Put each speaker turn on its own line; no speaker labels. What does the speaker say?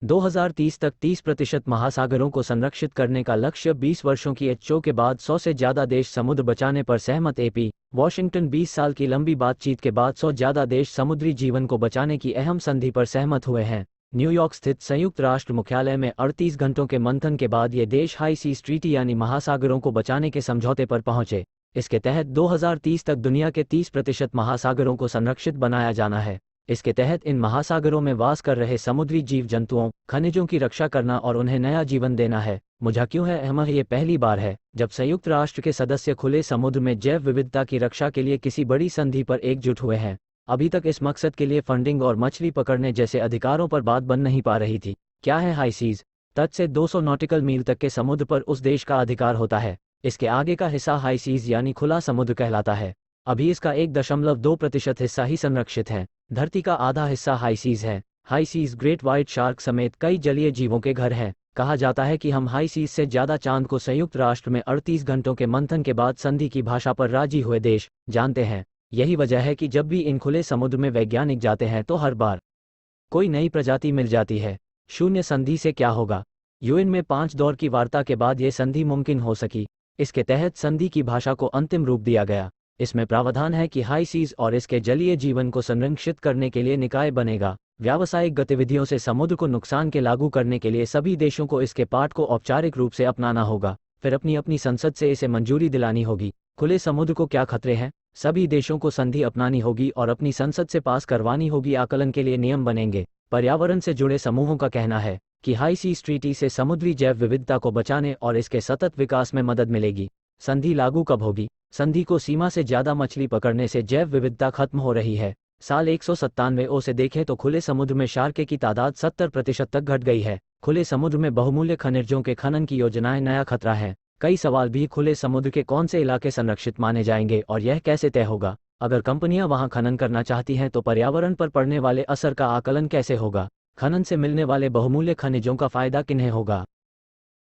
2030 तक 30% महासागरों को संरक्षित करने का लक्ष्य। 20 वर्षों की एचओ के बाद 100 से ज़्यादा देश समुद्र बचाने पर सहमत। एपी वॉशिंगटन 20 साल की लंबी बातचीत के बाद 100 ज़्यादा देश समुद्री जीवन को बचाने की अहम संधि पर सहमत हुए हैं। न्यूयॉर्क स्थित संयुक्त राष्ट्र मुख्यालय में 38 घंटों के मंथन के बाद ये देश हाई सीज ट्रीटी यानी महासागरों को बचाने के समझौते पर पहुंचे। इसके तहत 2030 तक दुनिया के 30% महासागरों को संरक्षित बनाया जाना है। इसके तहत इन महासागरों में वास कर रहे समुद्री जीव जंतुओं, खनिजों की रक्षा करना और उन्हें नया जीवन देना है। मुझे क्यों है अहम, ये पहली बार है जब संयुक्त राष्ट्र के सदस्य खुले समुद्र में जैव विविधता की रक्षा के लिए किसी बड़ी संधि पर एकजुट हुए हैं। अभी तक इस मकसद के लिए फंडिंग और मछली पकड़ने जैसे अधिकारों पर बात बन नहीं पा रही थी। क्या है हाई सीज? तट से 200 नॉटिकल मील तक के समुद्र पर उस देश का अधिकार होता है। इसके आगे का हिस्सा हाई सीज यानी खुला समुद्र कहलाता है। अभी इसका 1.2% हिस्सा ही संरक्षित है। धरती का आधा हिस्सा हाई सीज है। High seas great white shark समेत कई जलीय जीवों के घर हैं। कहा जाता है कि हम हाई सीज से ज़्यादा चांद को संयुक्त राष्ट्र में 38 घंटों के मंथन के बाद संधि की भाषा पर राजी हुए देश जानते हैं। यही वजह है कि जब भी इन खुले समुद्र में वैज्ञानिक जाते हैं तो हर बार कोई नई प्रजाति मिल जाती है। शून्य संधि से क्या होगा? यूएन में 5 दौर की वार्ता के बाद ये संधि मुमकिन हो सकी। इसके तहत संधि की भाषा को अंतिम रूप दिया गया। इसमें प्रावधान है कि हाई सीज और इसके जलीय जीवन को संरक्षित करने के लिए निकाय बनेगा। व्यावसायिक गतिविधियों से समुद्र को नुकसान के लागू करने के लिए सभी देशों को इसके पाठ को औपचारिक रूप से अपनाना होगा। फिर अपनी अपनी संसद से इसे मंजूरी दिलानी होगी। खुले समुद्र को क्या खतरे हैं? सभी देशों को संधि अपनानी होगी और अपनी संसद से पास करवानी होगी। आकलन के लिए नियम बनेंगे। पर्यावरण से जुड़े समूहों का कहना है कि हाई सीज ट्रीटी से समुद्री जैव विविधता को बचाने और इसके सतत विकास में मदद मिलेगी। संधि लागू कब होगी? संधि को सीमा से ज़्यादा मछली पकड़ने से जैव विविधता खत्म हो रही है। साल 197 से देखें तो खुले समुद्र में शार्क की तादाद 70% तक घट गई है। खुले समुद्र में बहुमूल्य खनिजों के खनन की योजनाएं नया खतरा है। कई सवाल भी, खुले समुद्र के कौन से इलाके संरक्षित माने जाएंगे और यह कैसे तय होगा? अगर कंपनियां वहां खनन करना चाहती हैं तो पर्यावरण पर पड़ने वाले असर का आकलन कैसे होगा? खनन से मिलने वाले बहुमूल्य खनिजों का फायदा किन्हें होगा?